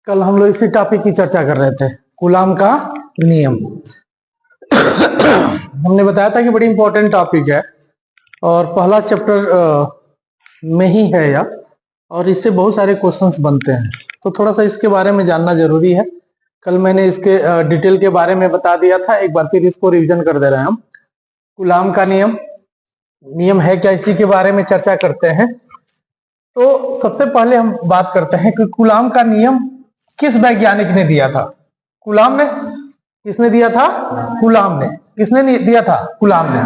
कल हम लोग इसी टॉपिक की चर्चा कर रहे थे, कूलाम का नियम। हमने बताया था कि बड़ी इंपॉर्टेंट टॉपिक है और पहला चैप्टर में ही है यह, और इससे बहुत सारे क्वेश्चंस बनते हैं, तो थोड़ा सा इसके बारे में जानना जरूरी है। कल मैंने इसके डिटेल के बारे में बता दिया था, एक बार फिर इसको रिवीजन कर दे रहे हैं हम। कूलाम का नियम है क्या, इसी के बारे में चर्चा करते हैं। तो सबसे पहले हम बात करते हैं कि कूलाम का नियम किस वैज्ञानिक ने दिया था। कूलाम ने, किसने दिया था? कूलाम ने। किसने दिया था? कूलाम ने।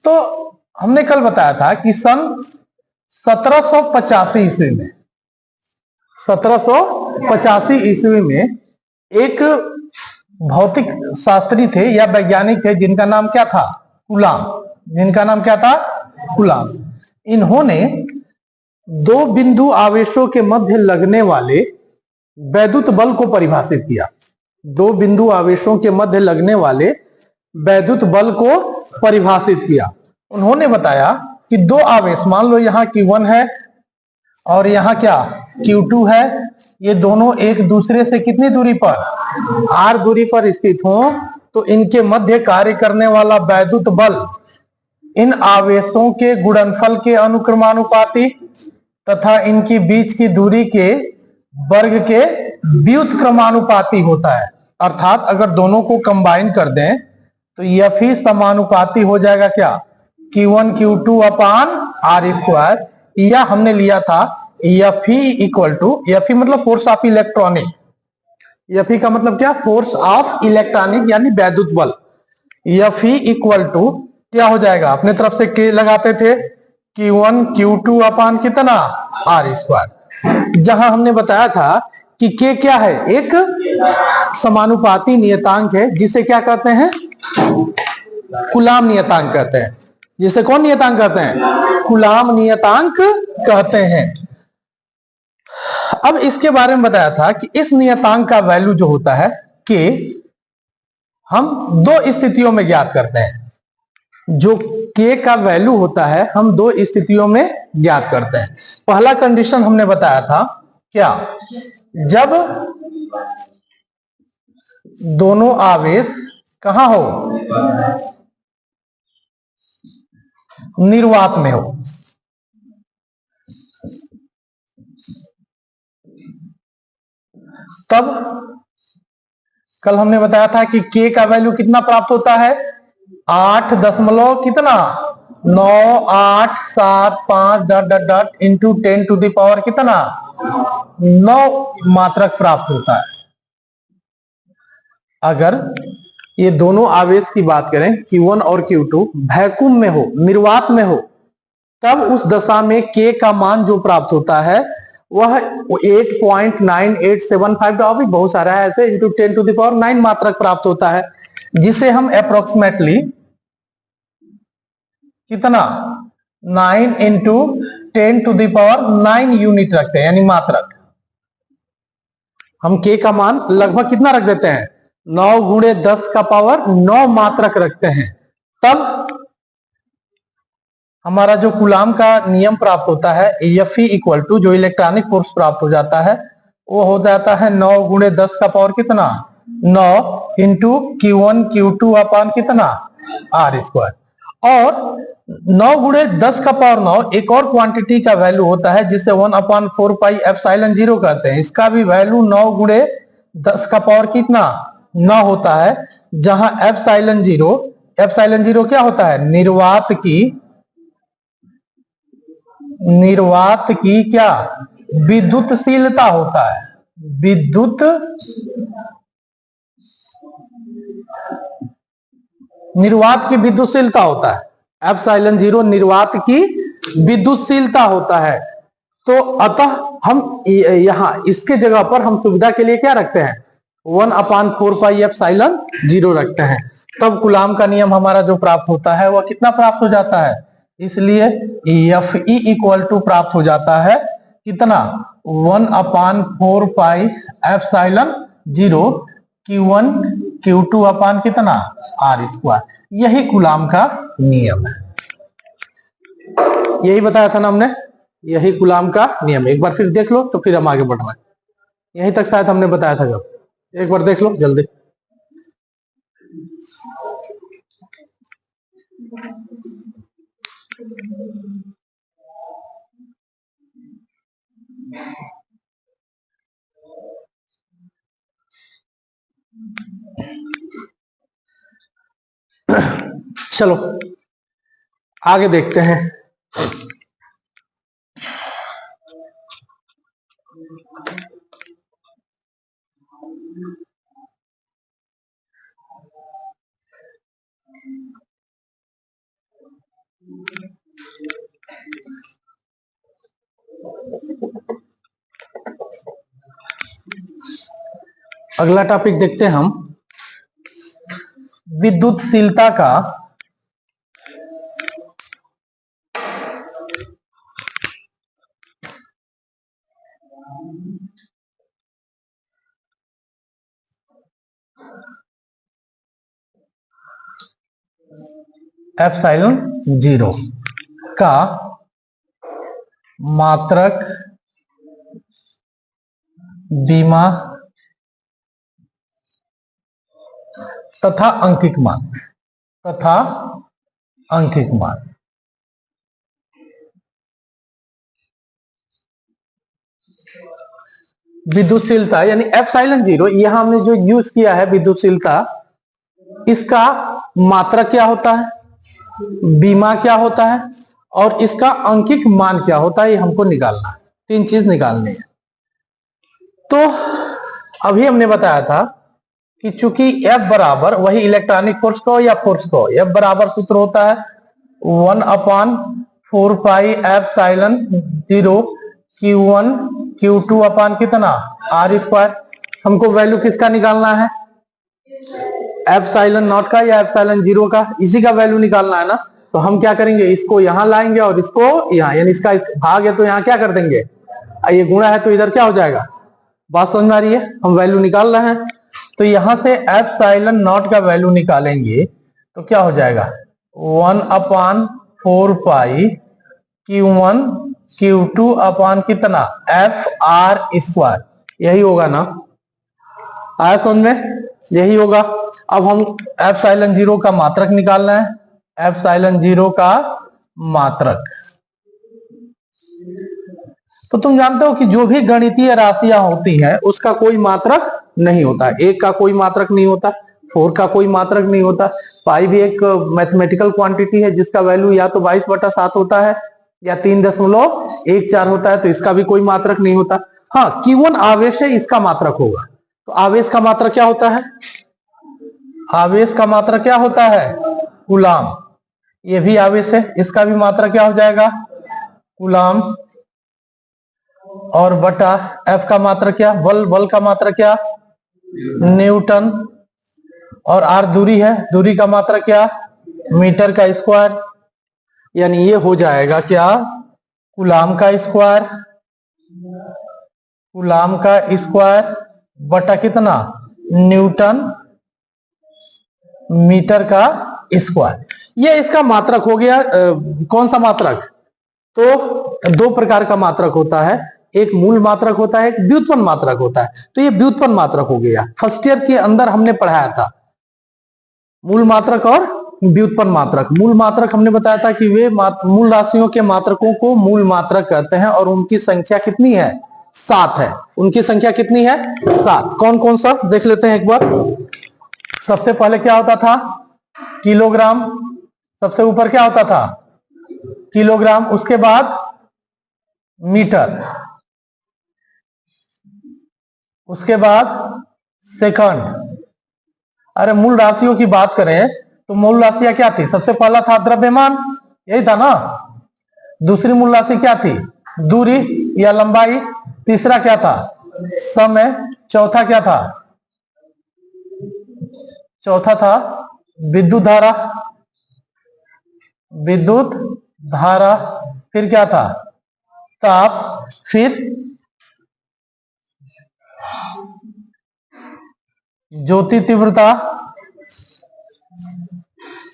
तो हमने कल बताया था कि सन 1785 ईस्वी में 1785 ईस्वी में एक भौतिक शास्त्री थे या वैज्ञानिक थे जिनका नाम क्या था? कूलाम। जिनका नाम क्या था? कूलाम। इन्होंने दो बिंदु आवेशों के मध्य लगने वाले वैद्युत बल को परिभाषित किया। दो बिंदु आवेशों के मध्य लगने वाले वैद्युत बल को परिभाषित किया। उन्होंने बताया कि दो आवेश, मान लो यहाँ Q1 है और यहाँ क्या Q2 है, ये दोनों एक दूसरे से कितनी दूरी पर? R दूरी पर स्थित हो, तो इनके मध्य कार्य करने वाला वैद्युत बल इन आवेशों के गुणनफल के अनुक्रमानुपाती तथा इनकी बीच की दूरी के वर्ग के व्युत्क्रमानुपाती होता है। अर्थात अगर दोनों को कंबाइन कर दें तो F ही समानुपाती हो जाएगा क्या? Q1 Q2 अपान R स्क्वायर, या हमने लिया था F इक्वल टू, F मतलब फोर्स ऑफ इलेक्ट्रॉनिक, F का मतलब क्या? फोर्स ऑफ इलेक्ट्रॉनिक यानी वैद्युत बल। F इक्वल टू क्या हो जाएगा? अपने तरफ से K लगाते थे, Q1 Q2 अपान कितना? R square. जहां हमने बताया था कि K क्या है? एक समानुपाती नियतांक है, जिसे क्या कहते हैं? कूलाम नियतांक कहते हैं। जिसे कौन नियतांक कहते हैं? कूलाम नियतांक कहते हैं। अब इसके बारे में बताया था कि इस नियतांक का वैल्यू जो होता है K, हम दो स्थितियों में ज्ञात करते हैं। जो K का वैल्यू होता है हम दो स्थितियों में ज्ञात करते हैं। पहला कंडीशन हमने बताया था क्या? जब दोनों आवेश कहां हो? निर्वात में हो। तब कल हमने बताया था कि K का वैल्यू कितना प्राप्त होता है? 8 दशमलव कितना? 9 8 7 5 dot dot dot into 10 to the power कितना? 9 मात्रक प्राप्त होता है। अगर ये दोनों आवेश की बात करें Q1 और Q2 वैक्यूम में हो, निर्वात में हो, तब उस दशा में K का मान जो प्राप्त होता है वह 8.9875, बहुत सारा है ऐसे, इंटू 10 टू द पावर 9 मात्रक प्राप्त होता है, जिसे हम अप्रोक्सीमेटली कितना? 9 into 10 to the power 9 unit रखते हैं, यानी मात्रक। हम K का मान लगभग कितना रख देते हैं? 9 गुणे 10 का पावर 9 मात्रक रखते हैं। तब हमारा जो कूलाम का नियम प्राप्त होता है F इक्वल टू, जो इलेक्ट्रॉनिक फोर्स प्राप्त हो जाता है वो हो जाता है 9 गुणे 10 का पावर कितना? 9 इंटू Q1 Q2 अपान कितना? R square. और 9 गुणे 10 का पावर 9 एक और क्वांटिटी का वैल्यू होता है जिसे 1/4 पाई एप्सिलॉन 0 कहते हैं। इसका भी वैल्यू 9 गुणे 10 का पावर कितना? 9 होता है, जहां एप्सिलॉन 0 क्या होता है? निर्वात की क्या? विद्युतशीलता होता है। निर्वात की विद्युतशीलता होता है। एप्सिलॉन 0 निर्वात की विद्युतशीलता होता है। तो अतः हम यहां इसके जगह पर हम सुविधा के लिए क्या रखते हैं? 1/4 पाई एप्सिलॉन 0 रखते हैं। तब कूलाम का नियम हमारा जो प्राप्त होता है वह कितना प्राप्त हो जाता है? इसलिए Fe इक्वल टू प्राप्त हो जाता है कितना? 1/4 pi epsilon 0 Q1 Q2 upon कितना? R square. यही कूलाम का नियम है। यही बताया था ना हमने, यही कूलाम का नियम। एक बार फिर देख लो तो फिर हम आगे बढ़ रहे हैं। यहीं तक शायद हमने बताया था। जब एक बार देख लो जल्दी। चलो आगे देखते हैं। अगला टॉपिक देखते हैं हम, विद्युतशीलता का एप्सिलॉन जीरो का मात्रक, बीमा तथा अंकित मान, विद्युतशीलता यानी एप्सिलॉन जीरो, यहां हमने जो यूज किया है विद्युतशीलता, इसका मात्रक क्या होता है, बीमा क्या होता है और इसका अंकित मान क्या होता है, ये हमको निकालना है। 3 चीज निकालनी है। तो अभी हमने बताया था कि चूंकि F बराबर वही इलेक्ट्रॉनिक फोर्स को या फोर्स को, F बराबर सूत्र होता है 1/4 pi epsilon zero Q1 Q2 upon कितना R स्क्वायर। हमको वैल्यू किसका निकालना है, एप्सिलॉन नॉट का या एप्सिलॉन जीरो का, इसी का वैल्यू निकालना है ना। तो हम क्या करेंगे, इसको यहां लाएंगे और इसको यहां, यानी इसका भाग है तो यहां क्या कर देंगे, ये गुणा है तो इधर क्या हो जाएगा। बात समझ में आ रही है, हम वैल्यू निकाल रहे हैं। तो यहां से एप्सिलॉन नॉट का वैल्यू निकालेंगे तो क्या हो जाएगा 1/4 पाई Q1 Q2 अपान कितना FR स्क्वायर, यही होगा ना, आया समझ में, यही होगा। अब हम एप्सिलॉन जीरो का मात्रक निकालना है, एप्सिलॉन जीरो का मात्रक। तो तुम जानते हो कि जो भी गणितीय राशियां होती हैं उसका कोई मात्रक नहीं होता, 1 का कोई मात्रक नहीं होता, 4 का कोई मात्रक नहीं होता। पाई भी एक मैथमेटिकल क्वांटिटी है जिसका वैल्यू या तो 22/7 होता है या 3.14 होता है, तो इसका भी कोई मात्रक नहीं होता। हाँ, Q1 आवेश है, इसका मात्रक होगा। तो आवेश का मात्रक क्या होता है, आवेश का मात्रक क्या होता है कूलाम। ये भी आवेश है, इसका भी मात्रक क्या हो जाएगा कूलाम, और बटा F का मात्रक क्या, बल का मात्रक क्या न्यूटन, और R दूरी है, दूरी का मात्रक क्या मीटर का स्क्वायर। यानी ये हो जाएगा क्या कूलाम का स्क्वायर, कूलाम का स्क्वायर बटा कितना न्यूटन मीटर का स्क्वायर। ये इसका मात्रक हो गया। कौन सा मात्रक, तो 2 प्रकार का मात्रक होता है, एक मूल मात्रक होता है, एक व्युत्पन्न मात्रक होता है। तो ये व्युत्पन्न मात्रक हो गया, फर्स्ट ईयर के अंदर हमने पढ़ाया था मूल मात्रक और व्युत्पन्न मात्रक। मूल मात्रक हमने बताया था कि वे मूल राशियों के मात्रकों को मूल मात्रक कहते हैं और उनकी संख्या कितनी है 7 है। उनकी संख्या कितनी है 7। कौन कौन सा देख लेते हैं एक बार। सबसे पहले क्या होता था किलोग्राम, सबसे ऊपर क्या होता था किलोग्राम, उसके बाद मीटर, उसके बाद सेकंड। अरे मूल राशियों की बात करें तो मूल राशियां क्या थी, सबसे पहला था द्रव्यमान, यही था ना। दूसरी मूल राशि क्या थी दूरी या लंबाई, तीसरा क्या था समय, चौथा क्या था, चौथा था विद्युत धारा, विद्युत धारा, फिर क्या था ताप, फिर ज्योति तीव्रता,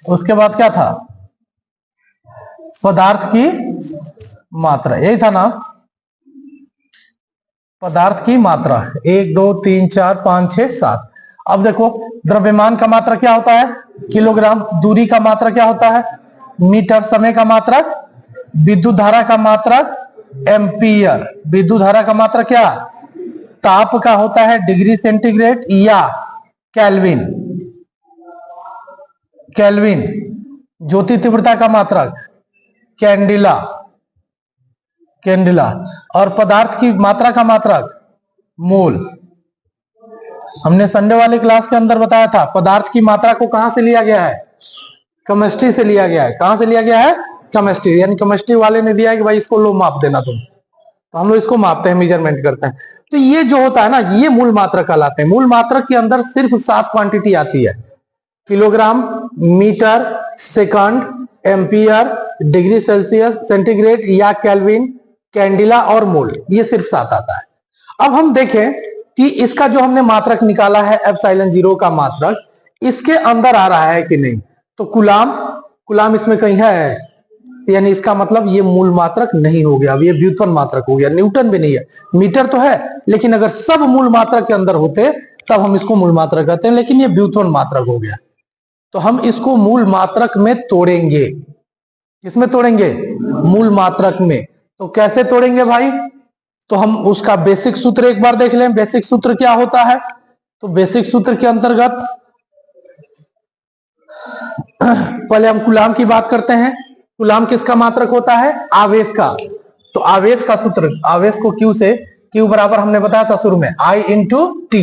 उसके बाद क्या था पदार्थ की मात्रा, यही था ना। पदार्थ की मात्रा 1 2 3 4 5 6 7। अब देखो द्रव्यमान का मात्रक क्या होता है? किलोग्राम। दूरी का मात्रक क्या होता है? मीटर। समय का मात्रक, विद्युत धारा का मात्रक एम्पियर। विद्युत धारा का मात्रक क्या? ताप का होता है डिग्री सेंटीग्रेड या केल्विन। केल्विन। ज्योति तीव्रता का मात्रक कैंडिला। कैंडिला। और पदार्थ की मात्रा का मात्रक मोल। हमने संडे वाले क्लास के अंदर बताया था पदार्थ की मात्रा को कहां से लिया गया है? केमिस्ट्री से लिया गया है। कहां से लिया गया है? केमिस्ट्री। यानी केमिस्ट्री वाले ने दिया है कि भाई इसको लो माप देना तुम, तो हम लोग इसको मापते हैं, मेजरमेंट करते हैं। तो ये जो होता है ना, ये मूल मात्रक कहलाते हैं। मूल मात्रक के अंदर सिर्फ 7 क्वांटिटी आती है: kilogram, metre, second, ampere, degree Celsius centigrade या केल्विन, कैंडिला और मोल। ये सिर्फ 7 आता है। अब हम देखें कि इसका जो हमने मात्रक निकाला है एप्सिलॉन 0 का मात्रक, इसके अंदर आ रहा है कि नहीं। तो कूलाम, कूलाम इसमें कहीं है, यानी इसका मतलब ये मूल मात्रक नहीं हो गया, अब ये व्युत्पन्न मात्रक हो गया। न्यूटन भी नहीं है। मीटर तो है, लेकिन अगर सब मूल मात्रक के अंदर होते तब हम इसको मूल मात्रक कहते हैं, लेकिन ये व्युत्पन्न मात्रक हो गया। तो हम इसको मूल मात्रक में तोड़ेंगे। किसमें तोड़ेंगे? मूल मात्रक में। तो कैसे तोड़ेंगे भाई? तो हम उसका बेसिक सूत्र एक बार देख लें। बेसिक सूत्र क्या होता है? तो बेसिक सूत्र के अंतर्गत पहले हम कूलाम की बात करते हैं। कूलाम किसका मात्रक होता है? आवेश का। तो आवेश का सूत्र, आवेश को Q से, Q बराबर हमने बताया था शुरू में I इंटू टी।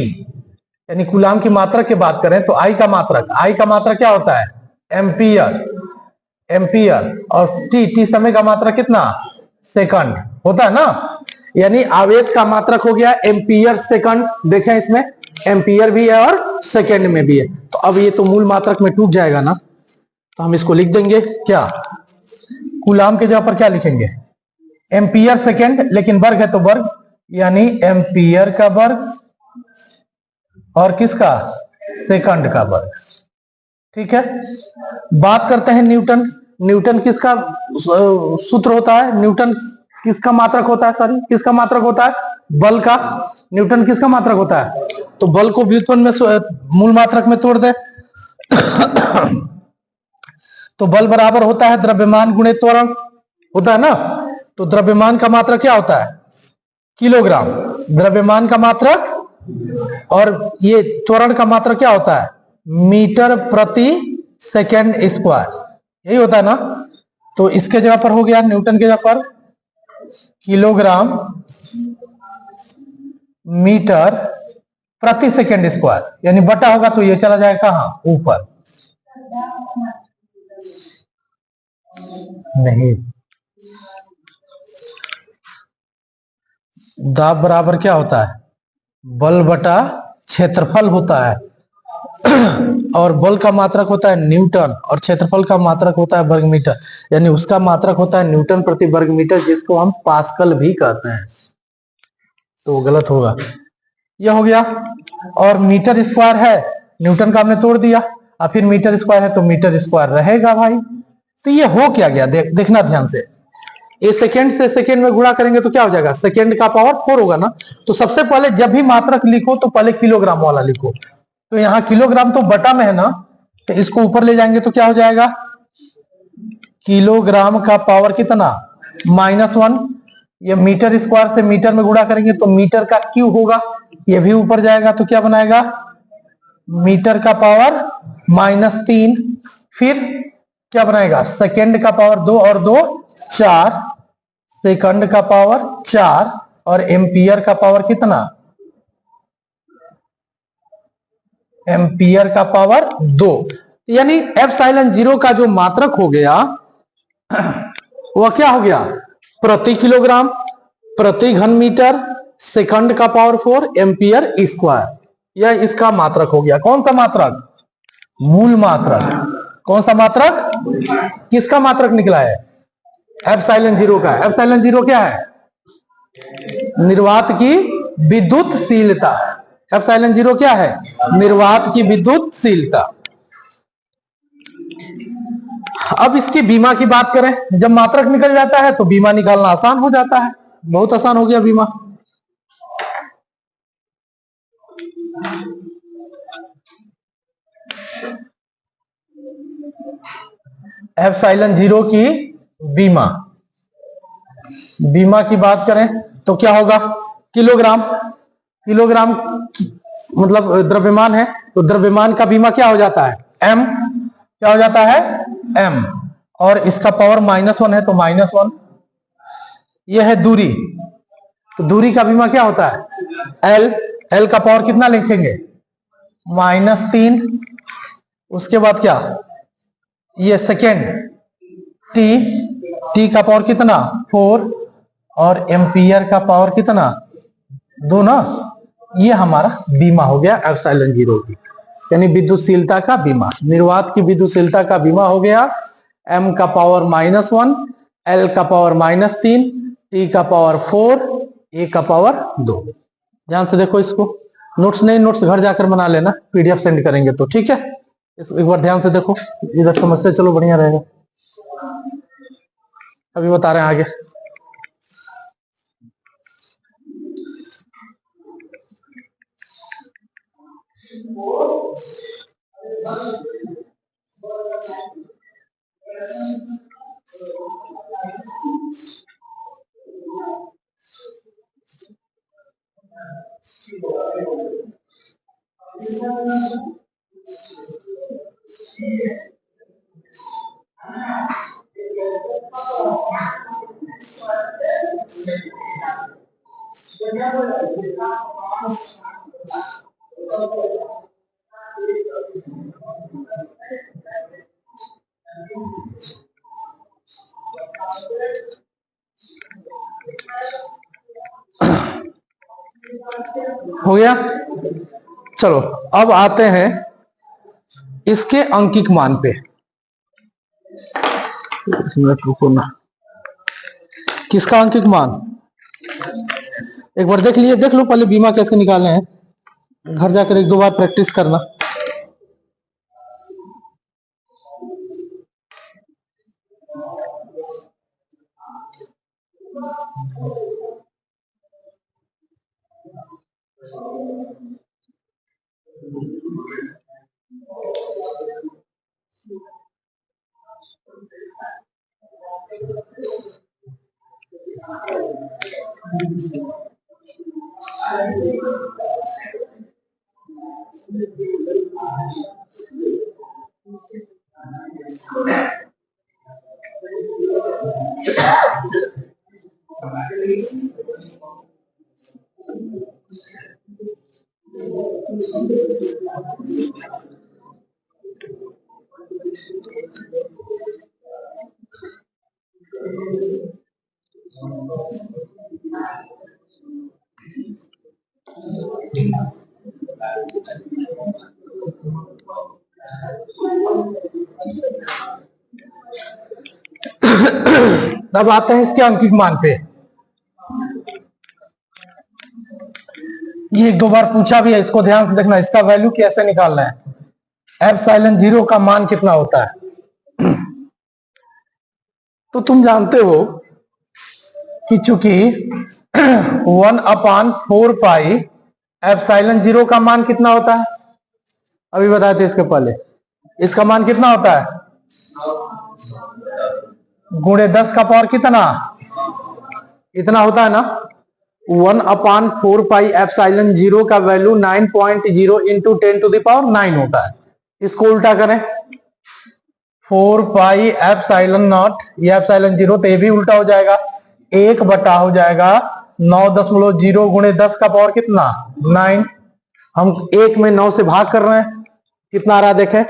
यानी कूलाम की मात्रक की बात करें तो I का मात्रक, I का मात्रक क्या होता है? एम्पियर। एम्पियर। और टी समय का मात्रक कितना? सेकंड होता है ना। यानी आवेश का मात्रक हो गया एम्पियर सेकंड। देखें इसमें एम्पियर भी है और सेकंड में भी है। तो अब ये तो मूल मात्रक में टूट जाएगा ना, तो हम इसको लिख देंगे क्या? कूलाम के जगह पर क्या लिखेंगे? एम्पियर सेकंड, लेकिन वर्ग है तो वर्ग, यानी एम्पियर का वर्ग और किसका? सेकंड का वर्ग। ठीक है। बात करते हैं न्यूटन। न्यूटन किसका सूत्र होता है? न्यूटन किसका मात्रक होता है? सॉरी, किसका मात्रक होता है? बल का। न्यूटन किसका मात्रक होता है? तो बल को व्युत्पन्न में, मूल मात्रक में तोड़ दे तो बल बराबर होता है द्रव्यमान गुणे त्वरण, होता है ना। तो द्रव्यमान का मात्रक क्या होता है? किलोग्राम। द्रव्यमान का मात्रक, और ये त्वरण का मात्रक क्या होता है? मीटर प्रति सेकेंड स्क्वायर। यही होता है ना। तो इसके जगह पर हो गया, न्यूटन के जगह पर किलोग्राम मीटर प्रति सेकेंड स्क्वायर, यानी बटा होगा तो ये चला जाएगा कहां? ऊपर। नहीं, दाब बराबर क्या होता है? बल बटा क्षेत्रफल होता है। और बल का मात्रक होता है न्यूटन और क्षेत्रफल का मात्रक होता है वर्ग मीटर, यानी उसका मात्रक होता है न्यूटन प्रति वर्ग मीटर, जिसको हम पास्कल भी कहते हैं। तो गलत होगा। यह हो गया। और मीटर स्क्वायर है, न्यूटन का हमने तोड़ दिया, और फिर मीटर स्क्वायर है तो मीटर स्क्वायर रहेगा भाई। तो ये हो क्या गया? देखना ध्यान से। ये सेकेंड से सेकेंड में गुणा करेंगे तो क्या हो जाएगा? सेकेंड का पावर 4 होगा ना। तो सबसे पहले जब भी मात्रक लिखो तो पहले किलोग्राम वाला लिखो। तो यहाँ किलोग्राम तो बटा में है ना, तो इसको ऊपर ले जाएंगे तो क्या हो जाएगा? किलोग्राम का पावर कितना? -1। ये मीटर स्क्वायर से मीटर में गुणा करेंगे तो मीटर का क्यू होगा, ये भी ऊपर जाएगा तो क्या बनाएगा? मीटर का पावर -3। फिर क्या बनाएगा? सेकेंड का पावर 2 और 2 4, सेकंड का पावर 4 और एम्पियर का पावर कितना? एम्पियर का पावर 2। यानी एप्सिलॉन 0 का जो मात्रक हो गया वह क्या हो गया? प्रति किलोग्राम प्रति घन मीटर सेकंड का पावर 4 एम्पियर स्क्वायर। यह इसका मात्रक हो गया। कौन सा मात्रक? मूल मात्रक। कौन सा मात्रक? किसका मात्रक निकला है? एप्सिलॉन 0 का। एप्सिलॉन 0 क्या है? निर्वात की विद्युतशीलता। एप्सिलॉन 0 क्या है? निर्वात की विद्युतशीलता। अब इसकी बीमा की बात करें। जब मात्रक निकल जाता है तो बीमा निकालना आसान हो जाता है। बहुत आसान हो गया बीमा। एप्सिलॉन जीरो की बीमा की बात करें तो क्या होगा, किलोग्राम। किलोग्राम मतलब द्रव्यमान है, तो द्रव्यमान का बीमा क्या हो जाता है, एम। क्या हो जाता है, एम। और इसका पावर -1 है तो -1। यह है दूरी, तो दूरी का बीमा क्या होता है, एल। एल का पावर कितना लिखेंगे, -3। उसके बाद क्या, ये सेकेंड, टी। टी का पावर कितना, 4। और एम्पियर का पावर कितना, 2 ना। ये हमारा बीमा हो गया एप्सिलॉन जीरो की, यानी विद्युतशीलता का बीमा। निर्वात की विद्युतशीलता का बीमा हो गया, एम का पावर -1, एल का पावर -3, टी का पावर 4, ए का पावर 2। ध्यान से देखो इसको, नोट्स नहीं, नोट्स घर जाकर बना लेना, पीडीएफ सेंड करेंगे तो ठीक है। एक बार ध्यान से देखो, इधर समझते चलो, बढ़िया रहेगा। अभी बता रहे हैं आगे। हो गया, चलो अब आते हैं इसके अंकिक मान पे। रुको ना, किसका अंकिक मान एक बार देख लीजिए, देख लो पहले बीमा कैसे निकालने हैं, घर जाकर 1-2 बार प्रैक्टिस करना। अब आते हैं इसके अंकिक मान पे। ये 1-2 बार पूछा भी है, इसको ध्यान से देखना, इसका वैल्यू कैसे निकालना है। एप्सिलॉन जीरो का मान कितना होता है, तो तुम जानते हो कि चूंकि 1/4 पाई एप्सिलॉन जीरो का मान कितना होता है, अभी बताए थे इसके पहले। इसका मान कितना होता है, गुणे 10 का पावर कितना, इतना होता है ना। 1/4 पाई एप्सिलॉन जीरो का वैल्यू 9.0 इंटू 10⁹ होता है। इसको उल्टा करें, 4 पाई एप्सिलॉन नॉट, ये एप्सिलॉन जीरो, तो ये भी उल्टा हो जाएगा, 1 बटा हो जाएगा 9.0 गुणे 10 का पावर कितना, 9। हम 1 में 9 से भाग कर रहे हैं, कितना आ रहा है देखें,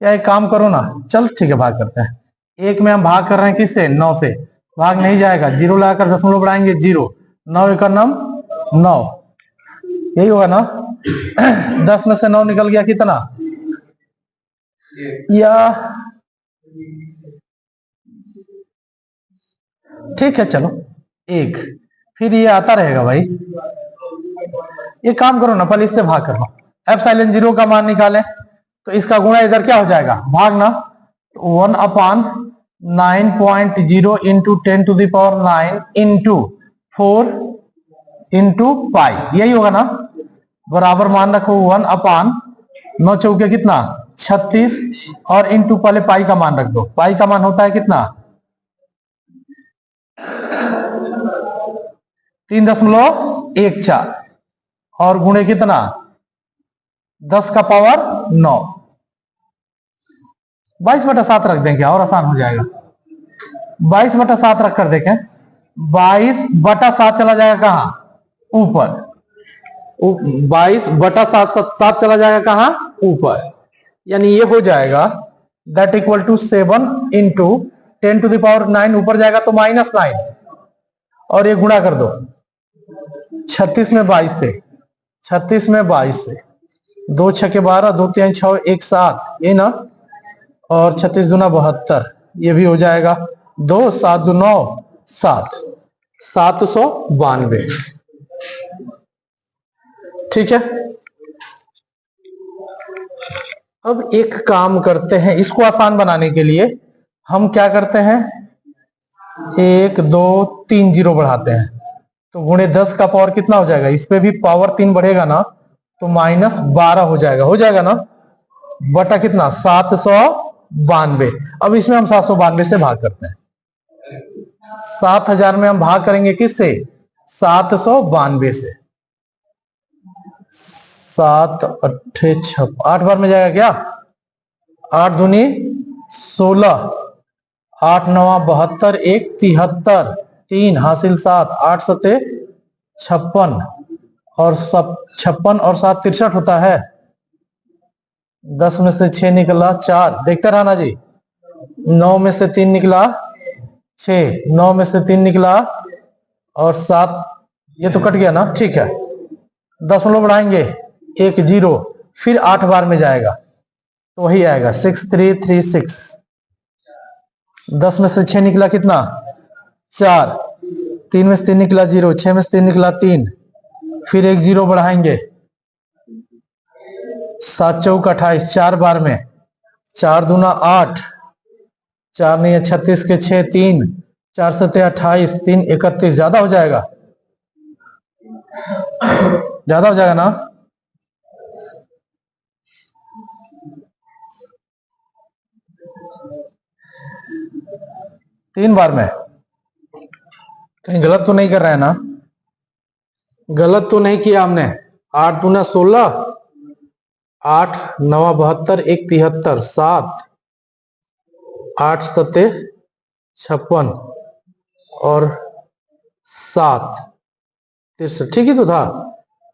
या एक काम करो ना, चल ठीक है भाग करते हैं। 1 में हम भाग कर रहे हैं किससे, 9 से, भाग नहीं जाएगा, 0 लगाकर दशमलव बढ़ाएंगे 0, 9 × 9, यही होगा ना। 10 में से 9 निकल गया कितना, या ठीक है चलो 1, फिर ये आता रहेगा भाई। ये काम करो ना, पहले इससे भाग कर लो, एप्सिलॉन जीरो का मान निकालें, तो इसका गुणा इधर क्या हो जाएगा, भागना, तो 1/9.0 इंटू 10⁹ इंटू 4 इंटू पाई, यही होगा ना। बराबर मान रखो 1/9 चौके कितना 36 और इनटू पहले पाई का मान रख दो। पाई का मान होता है कितना 3.14 और गुणे कितना 10 का पावर 9। 22/7 रख देंगे और आसान हो जाएगा। 22/7 रख कर देखें। 22/7 चला जाएगा कहां ऊपर। 22/7 चला जाएगा कहां ऊपर, यानी ये हो जाएगा दैट इक्वल टू 7 इंटू 10⁹ ऊपर जाएगा तो -9 और ये गुणा कर दो 36 में 22 से 36 में 22 से 2 6 के 12 2 3 6 1 7 ये ना, और 36 दूना 72 ये भी हो जाएगा 2 7 2 9 7 792। ठीक है, अब एक काम करते हैं, इसको आसान बनाने के लिए हम क्या करते हैं 1 2 3 जीरो बढ़ाते हैं तो गुणे 10 का पावर कितना हो जाएगा, इस पे भी पावर 3 बढ़ेगा ना तो -12 हो जाएगा ना बटा कितना 792। अब इसमें हम 792 से भाग करते हैं। 7000 में हम भाग करेंगे किससे 792 से। 7 8 6 8 बार में जाएगा क्या 8 दूनी 16 8 9 72 1 73 3 हासिल 7 8 7 56 और 56 और 7 63 होता है। 10 में से 6 निकला 4, देखते रहना जी। 9 में से 3 निकला 6, 9 में से 3 निकला और 7 ये तो कट गया ना। ठीक है, 10 बढ़ाएंगे 1 0 फिर 8 बार में जाएगा तो वही आएगा 6336। 10 में से 6 निकला कितना 4, 3 में से 3 निकला 0, 6 में से 3 निकला 3, फिर 1 0 बढ़ाएंगे 7 चौक 28 4 बार में 4 दूना 8 4 नहीं है 36 के 6 3 4 7 28 3 31 ज्यादा हो जाएगा ना। तीन बार में कहीं गलत तो नहीं कर रहा है ना, गलत तो नहीं किया हमने। 8 दूना 16 8 9 72 1 73 7 8 7 56 और 7 63 ठीक ही तो था।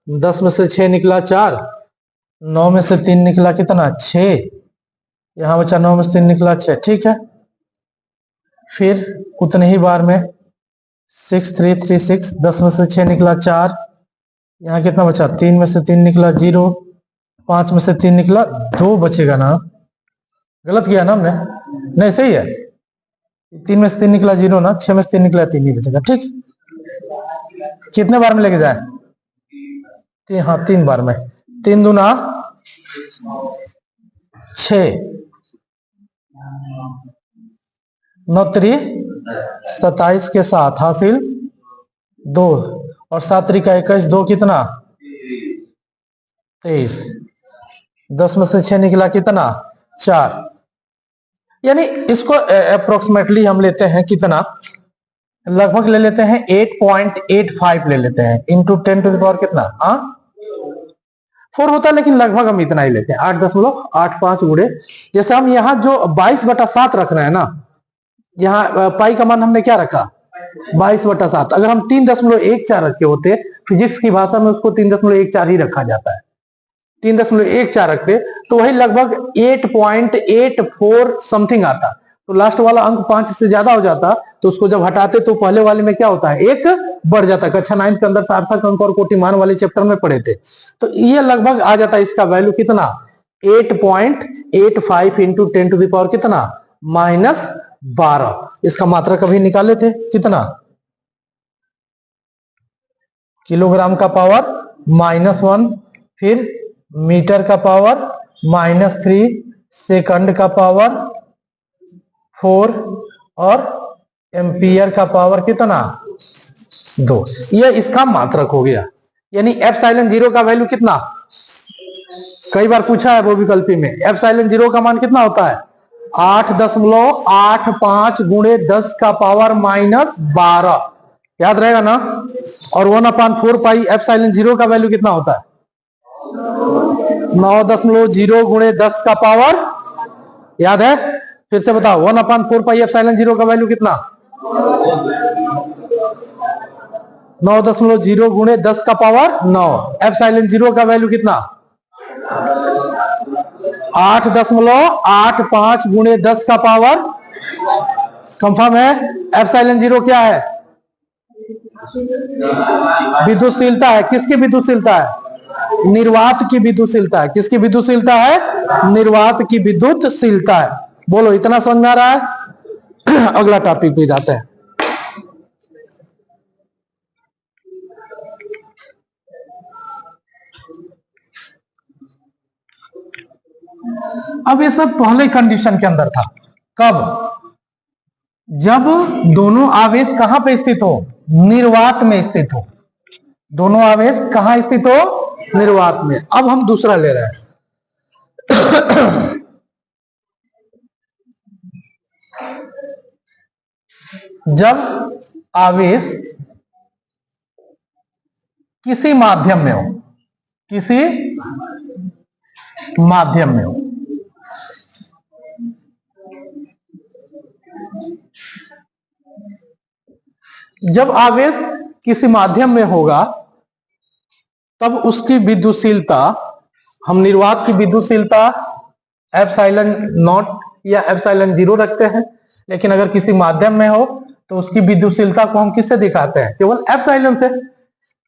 10 में से 6 निकला 4, 9 में से 3 निकला कितना 6, यहां बचा 9 में से 3 निकला 6। ठीक है, फिर उतने ही बार में 6336। 10 में से 6 निकला 4, यहाँ कितना बचा 3 में से 3 निकला 0, 5 में से 3 निकला 2 बचेगा ना। गलत किया ना हमने, नहीं सही है। 3 में से 3 निकला 0 ना, 6 में से 3 निकला 3 ही बचेगा। ठीक, कितने बार में लेके जाए हाँ 3 बार में। 3 दूना 6 9 3 27 के 7 हासिल 2 और 7 3 का 21 2 कितना 23। 10 में से 6 निकला कितना 4, यानी इसको अप्रोक्सीमेटली हम लेते हैं कितना, लगभग ले लेते हैं 8.85 ले लेते हैं इंटू 10⁻⁴ कितना 4 होता है, लेकिन लगभग हम इतना ही लेते हैं 8.85 गुणे। जैसे हम यहाँ जो 22/7 रख रहे हैं ना, यहाँ पाई का मान हमने क्या रखा 22/7। अगर हम 3.14 रखे होते, फिजिक्स की भाषा में उसको 3.14 ही रखा जाता है, 3.14 रखते तो वही लगभग 8.84 समथिंग आता। तो लास्ट वाला अंक 5 से ज्यादा हो जाता तो उसको जब हटाते तो पहले वाले में क्या होता है 1 बढ़ जाता। कक्षा 9 के अंदर सार्थक अंक और कोटिमान वाले चैप्टर में पढ़े थे। तो ये लगभग आ जाता है, इसका वैल्यू कितना 8.85 इंटू 10⁻⁴ कितना -12। इसका मात्रा कभी निकाले थे कितना, किलोग्राम का पावर -1, फिर मीटर का पावर -3, सेकंड का पावर 4 और एम्पियर का पावर कितना 2। यह इसका मात्रक हो गया। यानी एप्सिलॉन जीरो का वैल्यू कितना, कई बार पूछा है वो विकल्पी में, एप्सिलॉन जीरो का मान कितना होता है 8.85 गुणे 10 का पावर -12, याद रहेगा ना। और 1/4 पाई एप्सिलॉन जीरो का वैल्यू कितना होता है 9.0 गुणे 10 का पावर, याद है, फिर से बताओ 1/4 पाई एप्सिलॉन जीरो का वैल्यू कितना 9.0 गुणे 10 का पावर 9। एप्सिलॉन जीरो का वैल्यू कितना 8.85 गुणे 10 का पावर, कंफर्म है। एप्सिलॉन जीरो क्या है, विद्युतशीलता है। किसकी विद्युतशीलता है, निर्वात की विद्युतशीलता है। किसकी विद्युतशीलता है, निर्वात की विद्युतशीलता है। बोलो इतना समझ में आ रहा है। अगला टॉपिक पे जाते हैं। अब ये सब पहले कंडीशन के अंदर था, कब, जब दोनों आवेश कहां पे स्थित हो, निर्वात में स्थित हो। दोनों आवेश कहां स्थित हो, निर्वात में। अब हम दूसरा ले रहे हैं। जब आवेश किसी माध्यम में हो, किसी माध्यम में हो, जब आवेश किसी माध्यम में होगा तब उसकी विद्युतशीलता, हम निर्वात की विद्युतशीलता एप्सिलॉन नॉट या एप्सिलॉन जीरो रखते हैं, लेकिन अगर किसी माध्यम में हो तो उसकी विद्युतशीलता को हम किससे दिखाते हैं, केवल एप्सिलॉन से।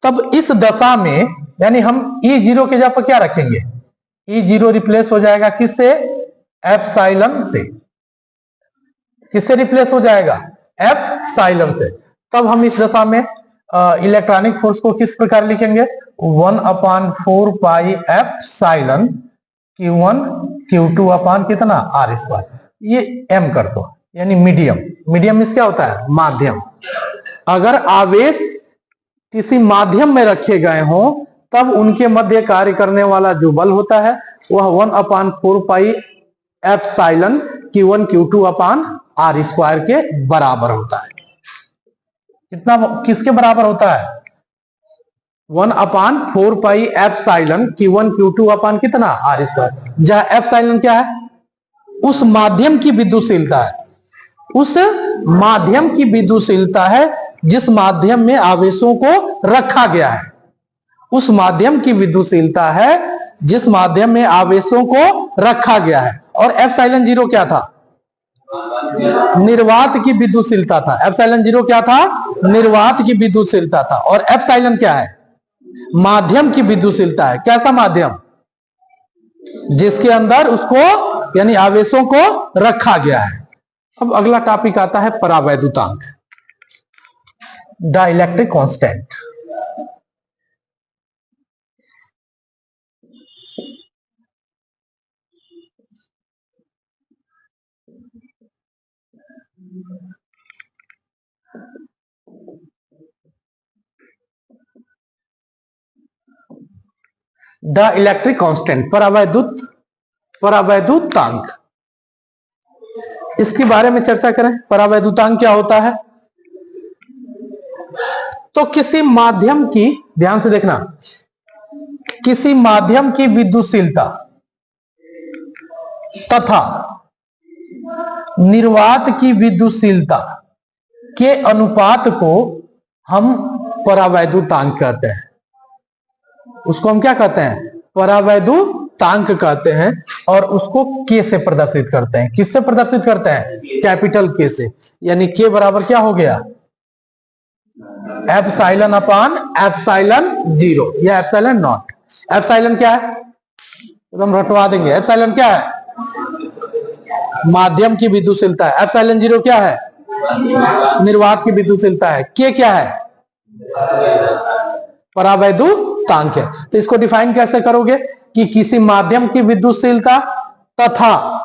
तब इस दशा में यानी हम E0 के जगह पर क्या रखेंगे, E0 रिप्लेस हो जाएगा किससे, एप्सिलॉन से। किससे रिप्लेस हो जाएगा, एप्सिलॉन से। तब हम इस दशा में इलेक्ट्रॉनिक फोर्स को किस प्रकार लिखेंगे, 1/4 pi epsilon Q1 Q2 upon कितना R²। ये M कर दो, यानी मीडियम। मीडियम मींस क्या होता है, माध्यम। अगर आवेश किसी माध्यम में रखे गए हों तब उनके मध्य कार्य करने वाला जो बल होता है वह 1/4 पाई एप्सिलॉन Q1 Q2 अपान R² के बराबर होता है। कितना, किसके बराबर होता है, 1/4 pi epsilon Q1 Q2 upon कितना R²। जहां एप्सिलॉन क्या है, उस माध्यम की विद्युतशीलता है, उस माध्यम की विद्युतशीलता है जिस माध्यम में आवेशों को रखा गया है। उस माध्यम की विद्युतशीलता है जिस माध्यम में आवेशों को रखा गया है। और एप्सिलॉन जीरो क्या था, निर्वात की विद्युतशीलता था। एप्सिलॉन जीरो क्या था, निर्वात की विद्युतशीलता था। और एप्सिलॉन क्या है, माध्यम की विद्युतशीलता है। कैसा माध्यम, जिसके अंदर उसको यानी आवेशों को रखा गया है। अब अगला टॉपिक आता है परावैद्युतांक, डाइलेक्ट्रिक कांस्टेंट। डाइलेक्ट्रिक कांस्टेंट, परावैद्युतांक, इसके बारे में चर्चा करें। परावैद्युतांक क्या होता है, तो किसी माध्यम की, ध्यान से देखना, किसी माध्यम की विद्युतशीलता तथा निर्वात की विद्युतशीलता के अनुपात को हम परावैद्युतांक कहते हैं। उसको हम क्या कहते हैं, परावैद्युतांक कहते हैं। और उसको K से प्रदर्शित करते हैं। किससे प्रदर्शित करते हैं, कैपिटल K से। यानी K बराबर क्या हो गया, एप्सिलॉन अपान एप्सिलॉन जीरो या एप्सिलॉन नॉट। एप्सिलॉन क्या है, तो हम रटवा देंगे। एप्सिलॉन क्या है, माध्यम की विद्युतशीलता है। एप्सिलॉन जीरो क्या है, निर्वात की विद्युतशीलता है। K क्या है, परावैद्युतांक है। तो इसको डिफाइन कैसे करोगे कि किसी माध्यम की विद्युतशीलता तथा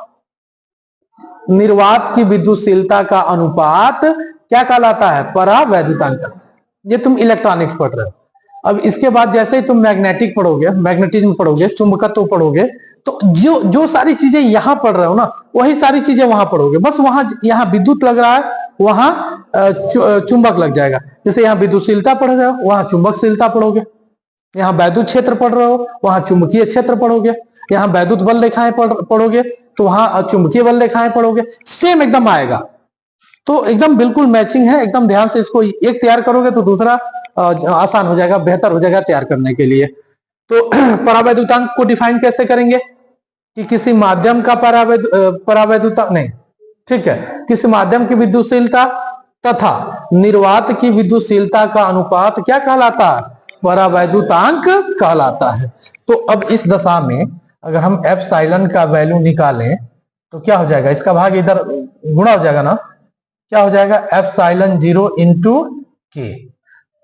निर्वात की विद्युतशीलता का अनुपात क्या कहलाता है, परावैद्युतांक। ये तुम इलेक्ट्रॉनिक्स पढ़ रहे हो। अब इसके बाद जैसे ही तुम मैग्नेटिक पढ़ोगे, मैग्नेटिज्म पढ़ोगे, चुंबकत्व पढ़ोगे, तो जो जो सारी चीजें यहां पढ़ रहे हो ना, वही सारी चीजें वहां पढ़ोगे। बस वहां यहाँ विद्युत लग रहा है, वहां चुंबक लग जाएगा। जैसे यहाँ विद्युतशीलता पढ़ रहे हो, वहां चुंबकशीलता पढ़ोगे। यहाँ वैद्युत क्षेत्र पढ़ रहे हो, वहां चुंबकीय क्षेत्र पढ़ोगे। यहाँ वैद्युत बल रेखाएं पढ़ोगे, तो वहां चुंबकीय बल रेखाएं पढ़ोगे। सेम एकदम आएगा। तो एकदम बिल्कुल मैचिंग है। एकदम ध्यान से इसको एक तैयार करोगे तो दूसरा आसान हो जाएगा, बेहतर हो जाएगा तैयार करने के लिए। तो परावैद्युतांक को डिफाइन कैसे करेंगे कि किसी माध्यम का परावैद्युतांक नहीं, ठीक है, किसी माध्यम की विद्युतशीलता तथा निर्वात की विद्युतशीलता का अनुपात क्या कहलाता है? परावैद्युतांक कहलाता है। तो अब इस दशा में अगर हम एप्सिलॉन का वैल्यू निकालें तो क्या हो जाएगा? इसका भाग इधर गुणा हो जाएगा ना, क्या हो जाएगा? एप्सिलॉन 0 इंटू के।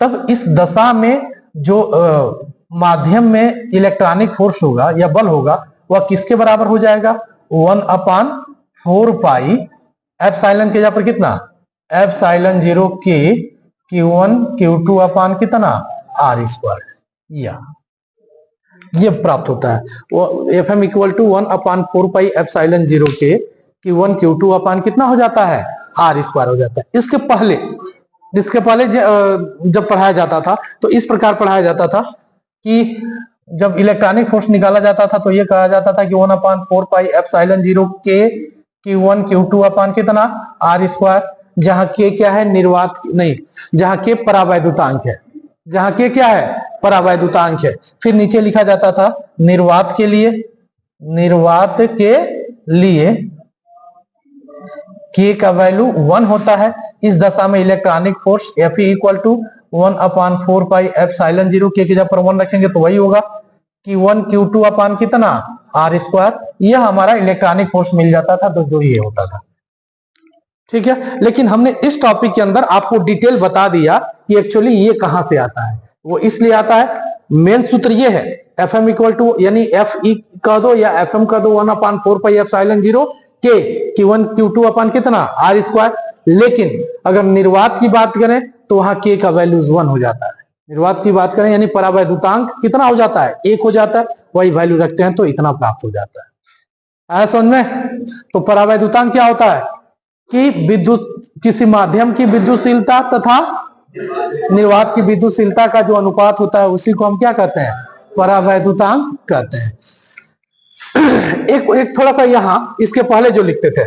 तब इस दशा में जो माध्यम में इलेक्ट्रॉनिक फोर्स होगा या बल होगा वह किसके बराबर हो जाएगा? 1/4 पाई एप्सिलॉन के जगह पर कितना? एप्सिलॉन 0 के Q1 Q2 अपान कितना? R square. ये प्राप्त होता है। वो Fm equal to 1/4 pi epsilon 0 के Q1 Q2 अपान कितना हो जाता है? R स्क्वायर हो जाता है। इसके पहले जब पढ़ाया जाता था तो इस प्रकार पढ़ाया जाता था कि जब इलेक्ट्रॉनिक फोर्स निकाला जाता था तो ये कहा जाता था कि 1/4 पाई एप्सिलॉन 0 के Q1 Q2 अपान कितना? R square. जहां के क्या है? निर्वात नहीं, जहां के परावैद्युतांक है, जहां के क्या है? परावैद्युतांक है। फिर नीचे लिखा जाता था निर्वात के लिए के का वैल्यू 1 होता है। इस दशा में electronic force Fe equal to 1/4 pi epsilon 0 के जगह पर 1 रखेंगे तो वही होगा Q1 Q2 अपान कितना? R square. यह हमारा इलेक्ट्रॉनिक फोर्स मिल जाता था, तो जो ये होता था, ठीक है। लेकिन हमने इस टॉपिक के अंदर आपको डिटेल बता दिया कि एक्चुअली ये कहां से आता है। वो इसलिए आता है, मेन सूत्र ये है, Fm इक्वल टू यानी Fe कह दो या Fm कह दो 1/4 पाई एप्सिलॉन 0 के Q1 Q2 अपान कितना? R square. लेकिन अगर निर्वात की बात करें तो वहां के का वैल्यू 1 हो जाता है। निर्वात की बात करें यानी परावैद्युतांक कितना हो जाता है? 1 हो जाता है। वही वैल्यू रखते हैं तो इतना प्राप्त हो जाता है। आया समझ में? तो परावैद्युतांक क्या होता है कि किसी माध्यम की विद्युतशीलता तथा निर्वात की विद्युतशीलता का जो अनुपात होता है उसी को हम क्या कहते हैं? परावैद्युतांक कहते हैं। एक थोड़ा सा यहां इसके पहले जो लिखते थे,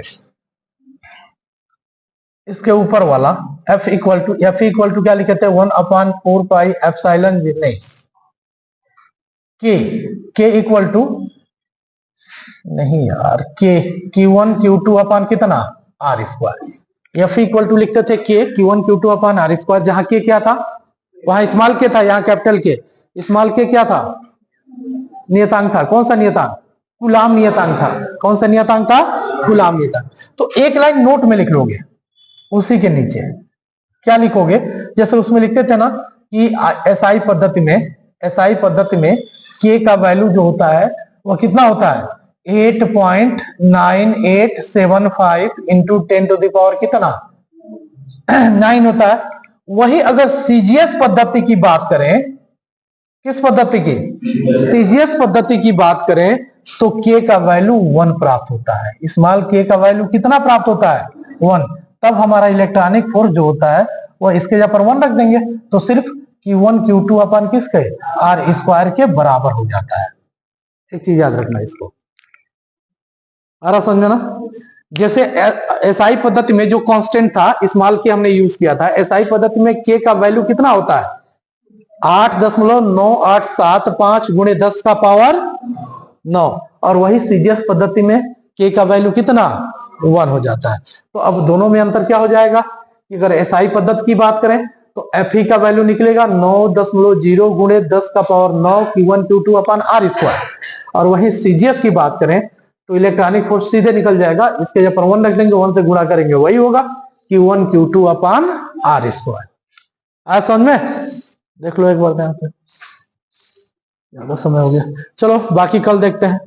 इसके ऊपर वाला F इक्वल टू क्या लिखे थे? 1/4 पाई एप्सिलॉन नहीं, के इक्वल टू नहीं यार, के Q1 Q2 अपान कितना? R square. F equal to लिखते थे के Q1 Q2 अपान R स्क्वायर। जहां के क्या था? वहां स्मॉल के था, यहाँ कैपिटल के। स्मॉल के क्या था? नियतांक था। कौन सा नियतांक? कूलाम नियतांक था। कौन सा नियतांक था? कूलाम नियतांक। तो एक लाइन नोट में लिख लोगे, उसी के नीचे क्या लिखोगे? जैसे उसमें लिखते थे ना कि एसआई पद्धति में के का वैल्यू जो होता है वो कितना होता है? 8.9875 इंटू 10 टू द पावर कितना? 9 होता है। वही अगर सीजीएस पद्धति की बात करें, किस पद्धति की? सीजीएस पद्धति की बात करें तो के का वैल्यू 1 प्राप्त होता है। स्मॉल के का वैल्यू कितना प्राप्त होता है? 1। तब हमारा इलेक्ट्रॉनिक फोर्स जो होता है वो इसके जगह पर 1 रख देंगे तो सिर्फ Q1 Q2 अपन किसके? R स्क्वायर के बराबर हो जाता है। एक चीज याद रखना इसको, आ रहा समझ में ना? जैसे एसआई पद्धति में जो कांस्टेंट था स्मॉल के हमने यूज किया था, एसआई पद्धति में के का वैल्यू कितना होता है? 8.9875 गुणे 10 का पावर 9। और वही सीजीएस पद्धति में के का वैल्यू कितना? 1 हो जाता है। तो अब दोनों में अंतर क्या हो जाएगा कि अगर एसआई पद्धति की बात करें तो Fe का वैल्यू निकलेगा 9.0 गुणे 10 का पावर 9 Q1 Q2 अपान R स्क्वायर। और वही सीजीएस की बात करें तो इलेक्ट्रॉनिक फोर्स सीधे निकल जाएगा, इसके जगह पर 1 रख देंगे, 1 से गुणा करेंगे, वही होगा Q1 Q2 अपान R स्क्वायर। आया समझ में? देख लो एक बार ध्यान से, ज्यादा समय हो गया। चलो बाकी कल देखते हैं।